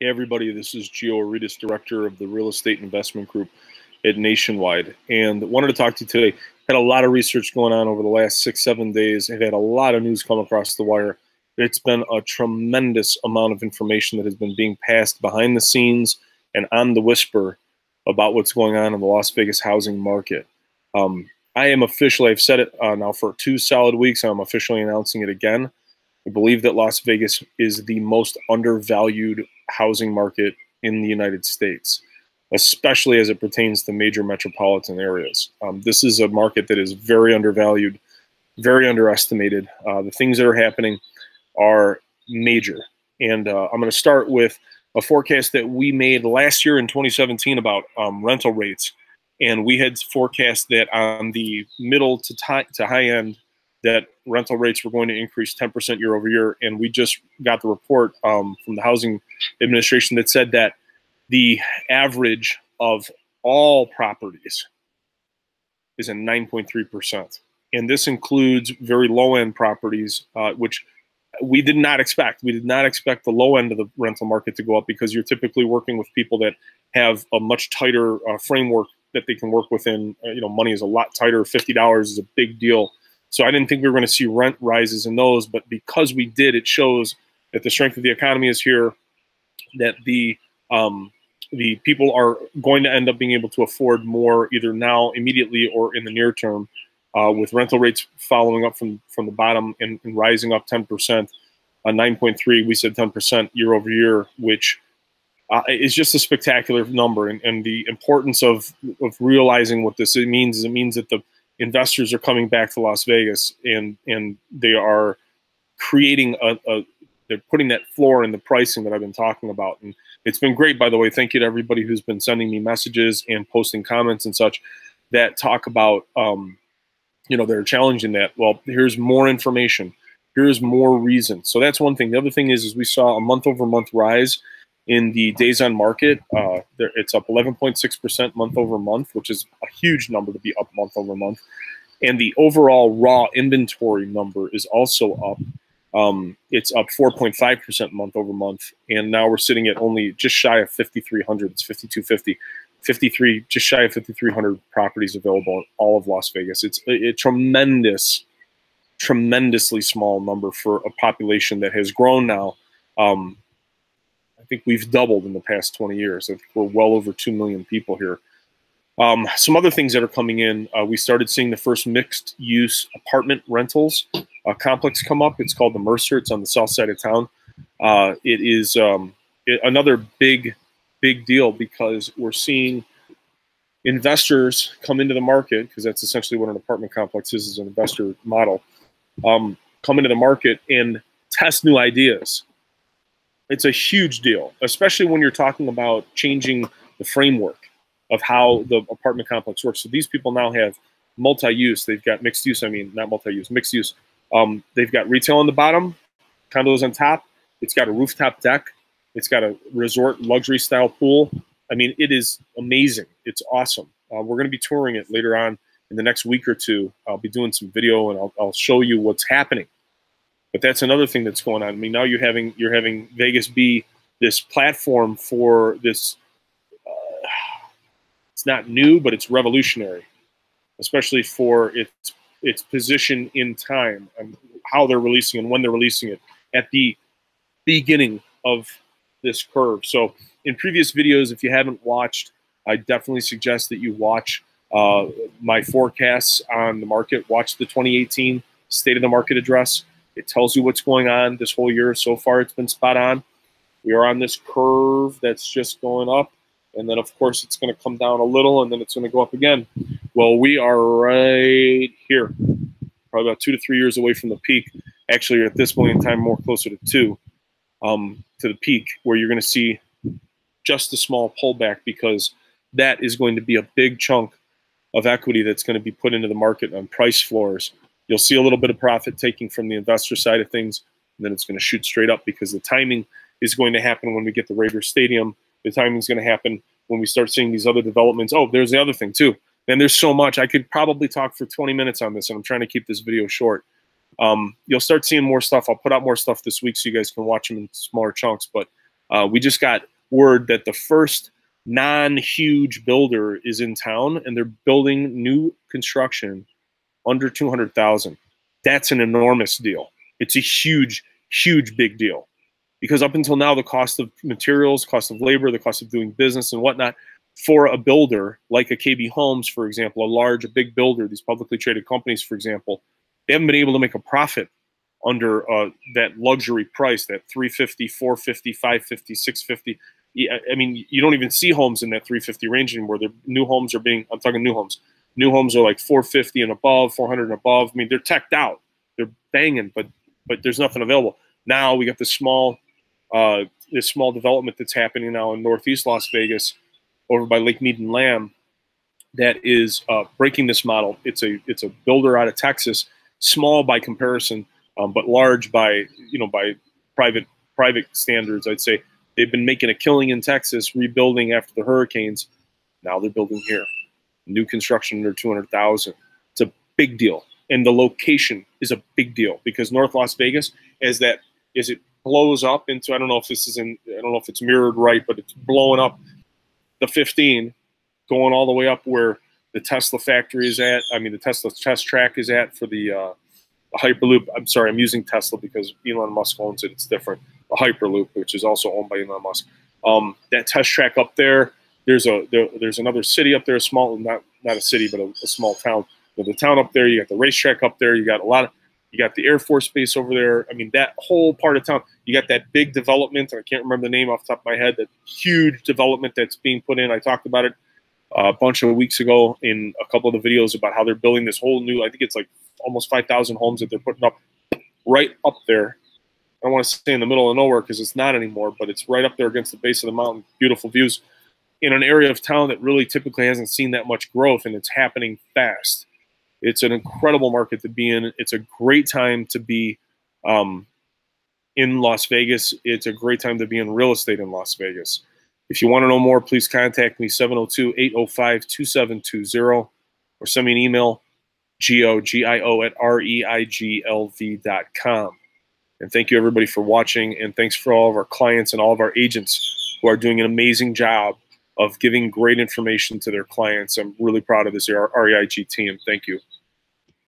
Hey everybody, this is Gio Aritas, Director of the Real Estate Investment Group at Nationwide, and wanted to talk to you today. Had a lot of research going on over the last 6-7 days. I've had a lot of news come across the wire. It's been a tremendous amount of information that has been being passed behind the scenes and on the whisper about what's going on in the Las Vegas housing market. I am officially, I've said it now for 2 solid weeks, I'm officially announcing it again. I believe that Las Vegas is the most undervalued housing market in the United States, especially as it pertains to major metropolitan areas. This is a market that is very undervalued, very underestimated. The things that are happening are major. And I'm going to start with a forecast that we made last year in 2017 about rental rates. And we had forecast that on the middle to high end, that rental rates were going to increase 10% year over year. And we just got the report from the Housing Administration that said that the average of all properties is at 9.3%. And this includes very low-end properties, which we did not expect. We did not expect the low end of the rental market to go up because you're typically working with people that have a much tighter framework that they can work within. Money is a lot tighter. $50 is a big deal. So I didn't think we were going to see rent rises in those, but because we did, it shows that the strength of the economy is here, that the people are going to end up being able to afford more either now, immediately, or in the near term, with rental rates following up from the bottom and rising up 10%, 9.3, we said 10% year over year, which is just a spectacular number. And the importance of realizing what this means is it means that the investors are coming back to Las Vegas, and they are creating they're putting that floor in the pricing that I've been talking about. And it's been great, by the way. Thank you to everybody who's been sending me messages and posting comments and such that talk about, they're challenging that. Well, here's more information. Here's more reason. So that's one thing. The other thing is we saw a month-over-month rise in the days on market. It's up 11.6% month over month, which is a huge number to be up month over month. And the overall raw inventory number is also up. It's up 4.5% month over month. And now we're sitting at only just shy of 5,300. It's 5,250. 53, just shy of 5,300 properties available in all of Las Vegas. It's a tremendously small number for a population that has grown now. I think we've doubled in the past 20 years. I think we're well over 2 million people here. Some other things that are coming in, we started seeing the first mixed-use apartment rentals complex come up. It's called the Mercer. It's on the south side of town. It is another big deal because we're seeing investors come into the market, because that's essentially what an apartment complex is an investor model, come into the market and test new ideas. It's a huge deal, especially when you're talking about changing the framework of how the apartment complex works. So these people now have multi-use. They've got mixed use. I mean, not multi-use, mixed use. They've got retail on the bottom, condos on top. It's got a rooftop deck. It's got a resort luxury style pool. I mean, it is amazing. It's awesome. We're going to be touring it later on in the next week or two. I'll be doing some video and I'll show you what's happening. But that's another thing that's going on. I mean, now you're having Vegas be this platform for this. It's not new, but it's revolutionary, especially for its position in time and how they're releasing and when they're releasing it at the beginning of this curve. So in previous videos, if you haven't watched, I definitely suggest that you watch my forecasts on the market. Watch the 2018 State of the Market address. It tells you what's going on this whole year. So far, it's been spot on. We are on this curve that's just going up. And then, of course, it's going to come down a little, and then it's going to go up again. Well, we are right here, probably about 2 to 3 years away from the peak. Actually, at this point in time, more closer to 2 to the peak, where you're going to see just a small pullback, because that is going to be a big chunk of equity that's going to be put into the market on price floors. You'll see a little bit of profit taking from the investor side of things, and then it's going to shoot straight up because the timing is going to happen when we get the Raiders Stadium. The timing is going to happen when we start seeing these other developments. Oh, there's the other thing too. And there's so much. I could probably talk for 20 minutes on this, and I'm trying to keep this video short. You'll start seeing more stuff. I'll put out more stuff this week so you guys can watch them in smaller chunks. But we just got word that the first non-huge builder is in town, and they're building new construction under 200,000. That's an enormous deal. It's a huge, huge, big deal. Because up until now, the cost of materials, cost of labor, the cost of doing business and whatnot for a builder like a KB Homes, for example, a big builder, these publicly traded companies, for example, they haven't been able to make a profit under that luxury price, that 350, 450, 550, 650. I mean, you don't even see homes in that 350 range anymore. The new homes are being, I'm talking new homes. New homes are like 450 and above, 400 and above. I mean, they're teched out. They're banging, but there's nothing available. Now we got this small development that's happening now in Northeast Las Vegas over by Lake Mead and Lamb that is breaking this model. It's a builder out of Texas, small by comparison, but large by by private standards. I'd say they've been making a killing in Texas, rebuilding after the hurricanes. Now they're building here, new construction under 200,000. It's a big deal, and the location is a big deal because North Las Vegas, as it blows up into, I don't know if it's mirrored right, but it's blowing up the 15, going all the way up where the Tesla factory is at. I mean, the Tesla test track is at for the Hyperloop. I'm sorry, I'm using Tesla because Elon Musk owns it. It's different. The Hyperloop, which is also owned by Elon Musk. That test track up there. There's another city up there, a small, not a city, but a small town. But the town up there, you got the racetrack up there. You got you got the Air Force Base over there. I mean, that whole part of town. You got that big development. I can't remember the name off the top of my head. That huge development that's being put in. I talked about it a bunch of weeks ago in a couple of the videos about how they're building this whole new, I think it's like almost 5,000 homes that they're putting up right up there. I don't want to say in the middle of nowhere because it's not anymore, but it's right up there against the base of the mountain. Beautiful views in an area of town that really typically hasn't seen that much growth, and it's happening fast. It's an incredible market to be in. It's a great time to be in Las Vegas. It's a great time to be in real estate in Las Vegas. If you want to know more, please contact me, 702-805-2720, or send me an email, gio@reiglv.com. And thank you, everybody, for watching, and thanks for all of our clients and all of our agents who are doing an amazing job of giving great information to their clients. I'm really proud of this REIG team. Thank you.